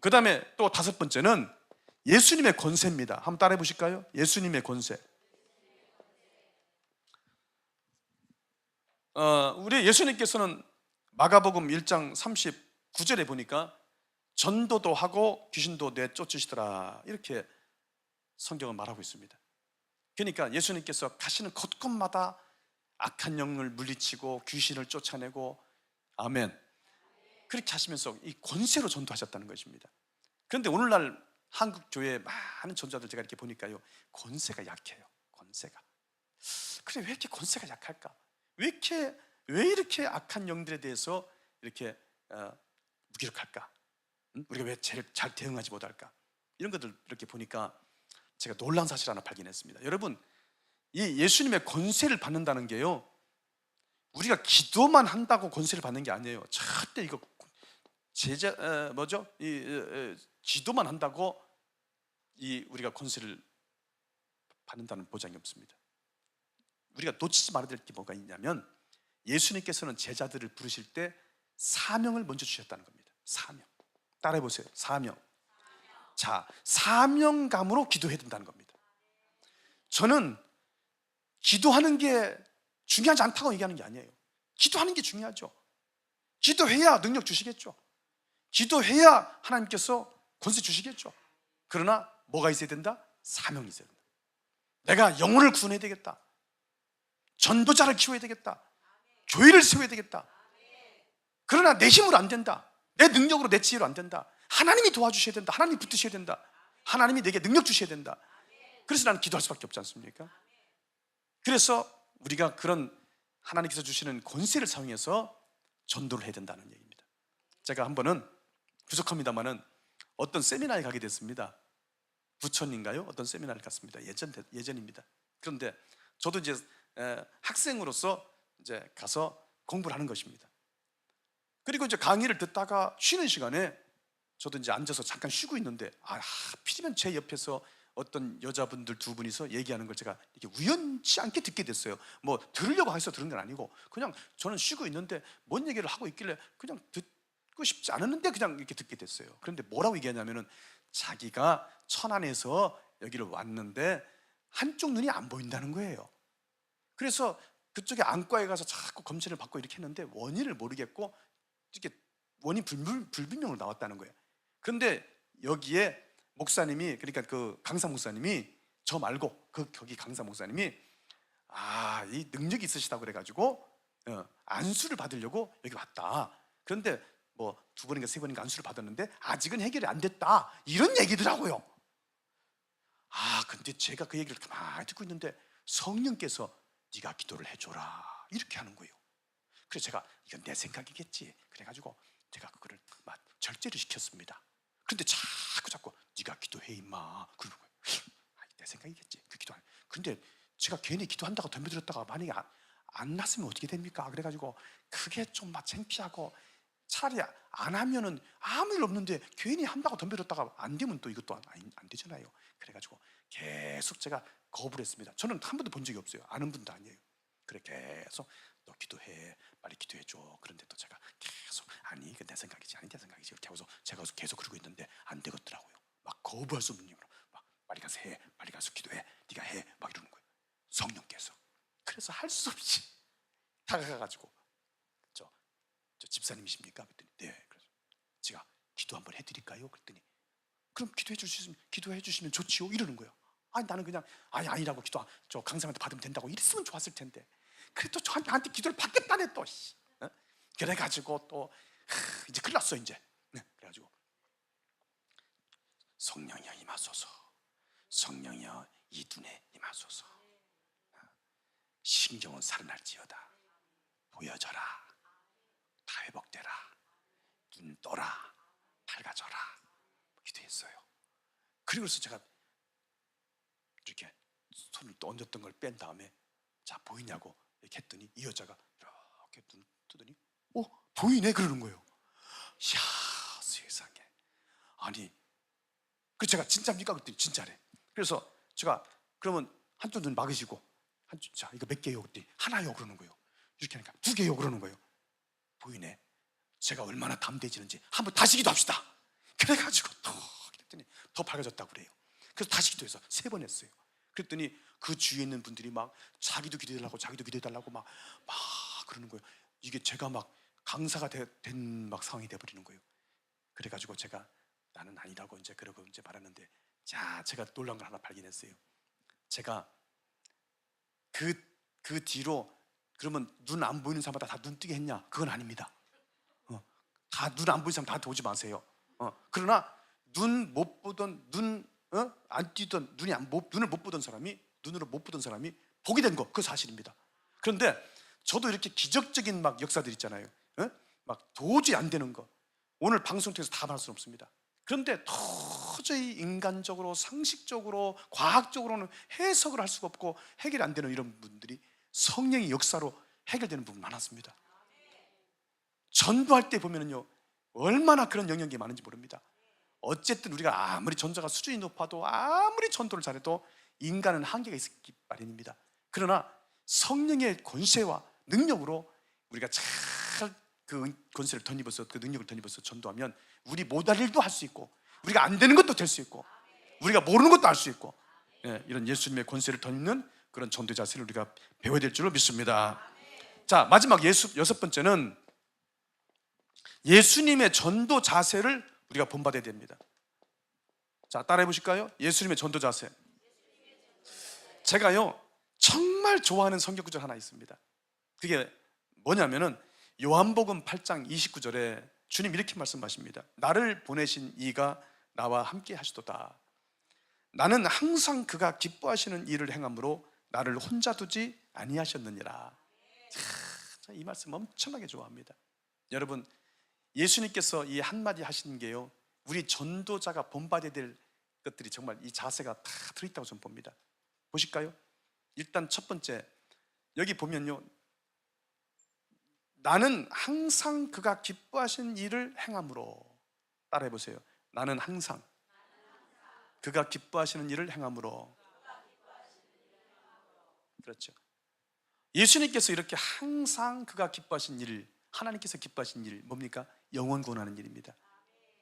그 다음에 또 다섯 번째는 예수님의 권세입니다. 한번 따라해 보실까요? 예수님의 권세. 우리 예수님께서는 마가복음 1장 39절에 보니까 전도도 하고 귀신도 내쫓으시더라 이렇게 성경은 말하고 있습니다. 그러니까 예수님께서 가시는 곳곳마다 악한 영을 물리치고 귀신을 쫓아내고 아멘 그렇게 하시면서 이 권세로 전도하셨다는 것입니다. 그런데 오늘날 한국 교회의 많은 전도자들 제가 이렇게 보니까요 권세가 약해요. 권세가. 그래 왜 이렇게 권세가 약할까? 왜 이렇게 악한 영들에 대해서 이렇게 무기력할까? 우리가 왜 제일 잘 대응하지 못할까? 이런 것들 이렇게 보니까 제가 놀라운 사실 하나 발견했습니다. 여러분 이 예수님의 권세를 받는다는 게요 우리가 기도만 한다고 권세를 받는 게 아니에요. 절대 이거 기도만 한다고 우리가 권세를 받는다는 보장이 없습니다. 우리가 놓치지 말아야 될 게 뭐가 있냐면 예수님께서는 제자들을 부르실 때 사명을 먼저 주셨다는 겁니다. 사명. 따라해 보세요. 사명. 자, 사명감으로 기도해야 된다는 겁니다. 저는 기도하는 게 중요하지 않다고 얘기하는 게 아니에요. 기도하는 게 중요하죠. 기도해야 능력 주시겠죠. 기도해야 하나님께서 권세 주시겠죠. 그러나 뭐가 있어야 된다? 사명이 있어야 된다. 내가 영혼을 구원해야 되겠다. 전도자를 키워야 되겠다. 교회를 세워야 되겠다. 그러나 내 힘으로 안 된다. 내 능력으로 내 지혜로 안 된다. 하나님이 도와주셔야 된다. 하나님이 붙으셔야 된다. 하나님이 내게 능력 주셔야 된다. 그래서 나는 기도할 수밖에 없지 않습니까? 그래서 우리가 그런 하나님께서 주시는 권세를 사용해서 전도를 해야 된다는 얘기입니다. 제가 한 번은 부족합니다만은 어떤 세미나에 가게 됐습니다. 부천인가요? 어떤 세미나를 갔습니다. 예전입니다. 그런데 저도 이제 학생으로서 이제 가서 공부를 하는 것입니다. 그리고 이제 강의를 듣다가 쉬는 시간에 저도 이제 앉아서 잠깐 쉬고 있는데 하필이면 제 옆에서 어떤 여자분들 두 분이서 얘기하는 걸 제가 이렇게 우연치 않게 듣게 됐어요. 뭐 들으려고 해서 들은 건 아니고 그냥 저는 쉬고 있는데 뭔 얘기를 하고 있길래 그냥 듣고 싶지 않았는데 그냥 이렇게 듣게 됐어요. 그런데 뭐라고 얘기하냐면은 자기가 천안에서 여기를 왔는데 한쪽 눈이 안 보인다는 거예요. 그래서 그쪽에 안과에 가서 자꾸 검진을 받고 이렇게 했는데 원인을 모르겠고 이렇게 원인 불분명으로 나왔다는 거예요. 그런데 여기에 목사님이, 그러니까 그 강사 목사님이, 저 말고 거기 강사 목사님이 이 능력이 있으시다고 그래가지고 안수를 받으려고 여기 왔다. 그런데 뭐 2번인가 3번인가 안수를 받았는데 아직은 해결이 안 됐다, 이런 얘기더라고요. 근데 제가 그 얘기를 가만히 듣고 있는데 성령께서 네가 기도를 해줘라 이렇게 하는 거예요. 그래서 제가 이건 내 생각이겠지 그래가지고 제가 그거를 막 절제를 시켰습니다. 그런데 자꾸 네가 기도해 임마 그러는 거예요. 내 생각이겠지, 그 기도 안. 근데 제가 괜히 기도한다고 덤벼들었다가 만약에 안 났으면 어떻게 됩니까? 그래가지고 그게 좀 막 창피하고, 차라리 안 하면은 아무 일 없는데 괜히 한다고 덤벼들었다가 안 되면 또 이것도 안 되잖아요. 그래가지고 계속 제가 거부를 했습니다. 저는 한 번도 본 적이 없어요. 아는 분도 아니에요. 그래 계속 너 기도해, 빨리 기도해줘. 그런데 또 제가 계속 이거 내 생각이지, 내 생각이지 이렇게 하고서 제가 계속 그러고 있는데 안 되겠더라고요. 막 거부할 수 없는 이유로 막 빨리 가서 해, 빨리 가서 기도해, 네가 해, 막 이러는 거예요, 성령께서. 그래서 할 수 없이 다가가가지고 저 집사님이십니까? 그랬더니 네. 그래서 제가 기도 한번 해드릴까요? 그랬더니 그럼 기도해 주시면 좋지요 이러는 거예요. 나는 그냥 아니라고 기도 저 강사한테 받으면 된다고 이랬으면 좋았을 텐데, 그래도 저한테 기도를 받겠다네 또. 그래가지고 또 이제 큰일 났어 이제. 그래가지고 성령이여 임하소서, 성령이여 이 눈에 임하소서, 신경은 살아날지어다, 보여져라, 다 회복되라, 눈 떠라, 밝아져라, 기도했어요. 그리고서 제가 이렇게 손을 또 얹었던 걸 뺀 다음에 자 보이냐고 이렇게 했더니 이 여자가 이렇게 눈 뜨더니 보이네 그러는 거예요. 이야 세상에. 그 제가 진짜입니까? 그랬더니 진짜래. 그래서 제가 그러면 한쪽 눈 막으시고 자 이거 몇 개요? 그랬더니 하나요 그러는 거예요. 이렇게 하니까 2개요 그러는 거예요. 보이네. 제가 얼마나 담대해지는지 한번 다시 기도합시다. 그래가지고 또 그랬더니 더 밝아졌다고 그래요. 그래서 다시 기도해서 3번 했어요. 그랬더니 그 주위에 있는 분들이 막 자기도 기도해달라고 막 그러는 거예요. 이게 제가 막 강사가 된 막 상황이 돼버리는 거예요. 그래가지고 제가 나는 아니라고 이제 그러고 이제 말았는데, 자 제가 놀라운 걸 하나 발견했어요. 제가 그 뒤로 그러면 눈 안 보이는 사람마다 다 눈 뜨게 했냐? 그건 아닙니다. 다 눈 안 보이는 사람 다 오지 마세요. 그러나 눈 못 보던 안 뛰던 눈을 못 보던 사람이 눈으로 못 보던 사람이 보게 된 거, 그 사실입니다. 그런데 저도 이렇게 기적적인 막 역사들 있잖아요. 막 도저히 안 되는 거 오늘 방송 통해서 다 말할 수는 없습니다. 그런데 도저히 인간적으로 상식적으로 과학적으로는 해석을 할 수가 없고 해결이 안 되는 이런 분들이 성령의 역사로 해결되는 부분 많았습니다. 전도할 때 보면은요 얼마나 그런 영역이 많은지 모릅니다. 어쨌든 우리가 아무리 전도가 수준이 높아도 아무리 전도를 잘해도 인간은 한계가 있기 마련입니다. 그러나 성령의 권세와 능력으로 우리가 잘 그 권세를 덧입어서 그 능력을 덧입어서 전도하면 우리 못할 일도 할 수 있고 우리가 안 되는 것도 될 수 있고 우리가 모르는 것도 알 수 있고, 이런 예수님의 권세를 덧입는 그런 전도 자세를 우리가 배워야 될 줄로 믿습니다. 자 마지막 6번째는 예수님의 전도 자세를 우리가 본받아야 됩니다. 자 따라해 보실까요? 예수님의 전도 자세. 제가요 정말 좋아하는 성경 구절 하나 있습니다. 그게 뭐냐면은 요한복음 8장 29절에 주님 이렇게 말씀하십니다. 나를 보내신 이가 나와 함께 하시도다. 나는 항상 그가 기뻐하시는 일을 행함으로 나를 혼자 두지 아니하셨느니라. 이 말씀 엄청나게 좋아합니다. 여러분 예수님께서 이 한마디 하신 게요 우리 전도자가 본받아야 될 것들이 정말 이 자세가 다 들어있다고 저는 봅니다. 보실까요? 일단 첫 번째 여기 보면요 나는 항상 그가 기뻐하시는 일을 행함으로. 따라해 보세요. 나는 항상 그가 기뻐하시는 일을 행함으로. 그렇죠. 예수님께서 이렇게 항상 그가 기뻐하신 일, 하나님께서 기뻐하신 일 뭡니까? 영혼 구원하는 일입니다.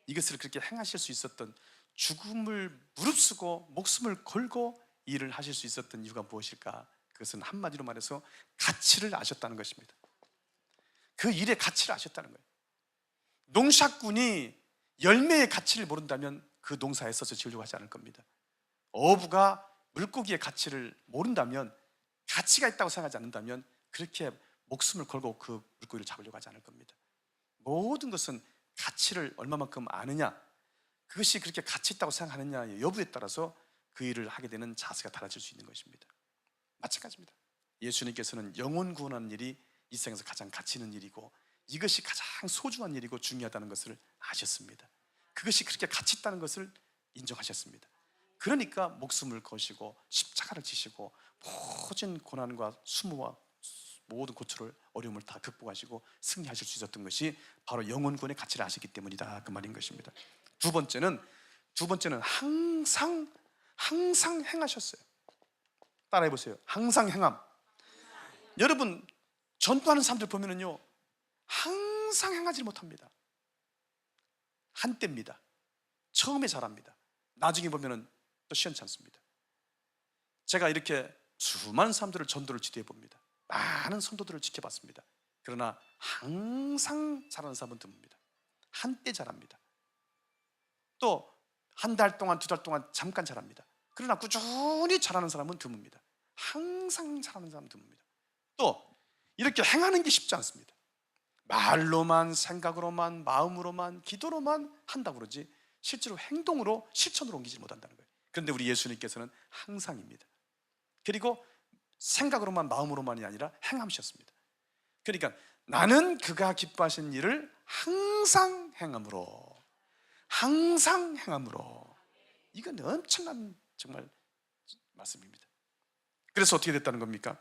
이것을 그렇게 행하실 수 있었던, 죽음을 무릅쓰고 목숨을 걸고 일을 하실 수 있었던 이유가 무엇일까? 그것은 한마디로 말해서 가치를 아셨다는 것입니다. 그 일의 가치를 아셨다는 거예요. 농사꾼이 열매의 가치를 모른다면 그 농사에 써서 지으려고 하지 않을 겁니다. 어부가 물고기의 가치를 모른다면, 가치가 있다고 생각하지 않는다면 그렇게 목숨을 걸고 그 물고기를 잡으려고 하지 않을 겁니다. 모든 것은 가치를 얼마만큼 아느냐, 그것이 그렇게 가치 있다고 생각하느냐의 여부에 따라서 그 일을 하게 되는 자세가 달라질 수 있는 것입니다. 마찬가지입니다. 예수님께서는 영혼 구원하는 일이 이 세상에서 가장 가치 있는 일이고 이것이 가장 소중한 일이고 중요하다는 것을 아셨습니다. 그것이 그렇게 가치 있다는 것을 인정하셨습니다. 그러니까 목숨을 거시고 십자가를 지시고 모든 고난과 수모와 모든 고초를, 어려움을 다 극복하시고 승리하실 수 있었던 것이 바로 영혼구원의 가치를 아셨기 때문이다, 그 말인 것입니다. 두 번째는 항상 행하셨어요. 따라해 보세요. 항상 행함. 여러분, 전도하는 사람들 보면은요, 항상 행하지 못합니다. 한때입니다. 처음에 잘합니다. 나중에 보면은 또 시원치 않습니다. 제가 이렇게 수많은 사람들을 전도를 지도해 봅니다. 많은 선도들을 지켜봤습니다. 그러나 항상 잘하는 사람은 드뭅니다. 한때 잘합니다. 또 한 달 동안, 두 달 동안 잠깐 잘합니다. 그러나 꾸준히 잘하는 사람은 드뭅니다. 항상 잘하는 사람은 드뭅니다. 또 이렇게 행하는 게 쉽지 않습니다. 말로만, 생각으로만, 마음으로만, 기도로만 한다고 그러지 실제로 행동으로, 실천으로 옮기지 못한다는 거예요. 그런데 우리 예수님께서는 항상입니다. 그리고 생각으로만, 마음으로만이 아니라 행함이셨습니다. 그러니까 나는 그가 기뻐하신 일을 항상 행함으로, 이건 엄청난 정말 말씀입니다. 그래서 어떻게 됐다는 겁니까?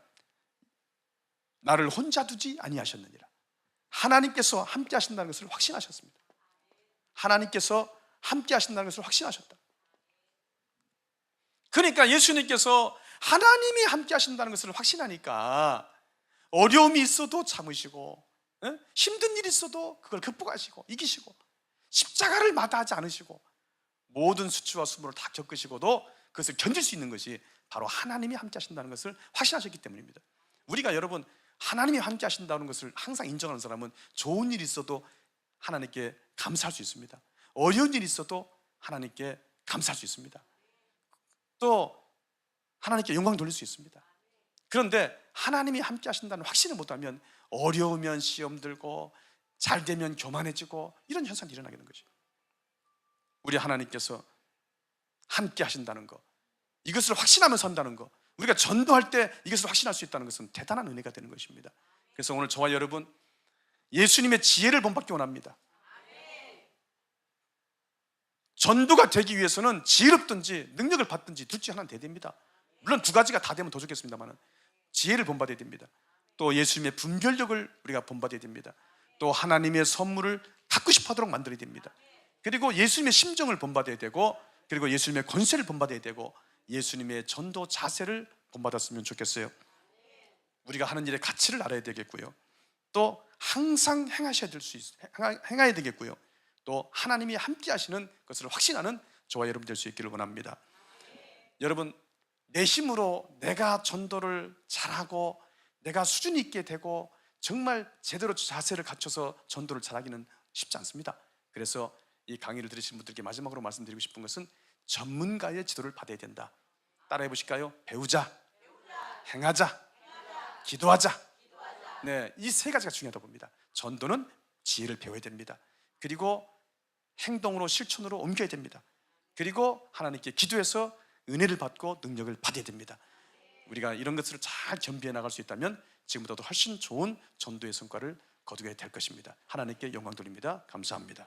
나를 혼자 두지 아니하셨느니라. 하나님께서 함께 하신다는 것을 확신하셨습니다. 하나님께서 함께 하신다는 것을 확신하셨다. 그러니까 예수님께서 하나님이 함께 하신다는 것을 확신하니까 어려움이 있어도 참으시고, 힘든 일이 있어도 그걸 극복하시고 이기시고, 십자가를 마다하지 않으시고 모든 수치와 수모를 다 겪으시고도 그것을 견딜 수 있는 것이 바로 하나님이 함께 하신다는 것을 확신하셨기 때문입니다. 우리가 여러분, 하나님이 함께 하신다는 것을 항상 인정하는 사람은 좋은 일이 있어도 하나님께 감사할 수 있습니다. 어려운 일이 있어도 하나님께 감사할 수 있습니다. 또 하나님께 영광 돌릴 수 있습니다. 그런데 하나님이 함께 하신다는 확신을 못하면 어려우면 시험 들고 잘 되면 교만해지고 이런 현상이 일어나게 되는 거죠. 우리 하나님께서 함께 하신다는 것, 이것을 확신하면서 한다는 것, 우리가 전도할 때 이것을 확신할 수 있다는 것은 대단한 은혜가 되는 것입니다. 그래서 오늘 저와 여러분, 예수님의 지혜를 본받기 원합니다. 전도가 되기 위해서는 지혜롭든지 능력을 받든지 둘 중 하나는 돼야 됩니다. 물론 두 가지가 다 되면 더 좋겠습니다만 지혜를 본받아야 됩니다. 또 예수님의 분별력을 우리가 본받아야 됩니다. 또 하나님의 선물을 갖고 싶어 하도록 만들어야 됩니다. 그리고 예수님의 심정을 본받아야 되고, 그리고 예수님의 권세를 본받아야 되고, 예수님의 전도 자세를 본받았으면 좋겠어요. 우리가 하는 일의 가치를 알아야 되겠고요. 또 항상 행해야 되겠고요. 또 하나님이 함께 하시는 것을 확신하는 저와 여러분 될 수 있기를 원합니다. 여러분, 내 힘으로 내가 전도를 잘하고 내가 수준 있게 되고 정말 제대로 자세를 갖춰서 전도를 잘하기는 쉽지 않습니다. 그래서 이 강의를 들으신 분들께 마지막으로 말씀드리고 싶은 것은 전문가의 지도를 받아야 된다. 따라해 보실까요? 배우자, 행하자, 기도하자. 네, 이 세 가지가 중요하다고 봅니다. 전도는 지혜를 배워야 됩니다. 그리고 행동으로, 실천으로 옮겨야 됩니다. 그리고 하나님께 기도해서 은혜를 받고 능력을 받아야 됩니다. 우리가 이런 것을 잘 겸비해 나갈 수 있다면 지금보다도 훨씬 좋은 전도의 성과를 거두게 될 것입니다. 하나님께 영광 돌립니다. 감사합니다.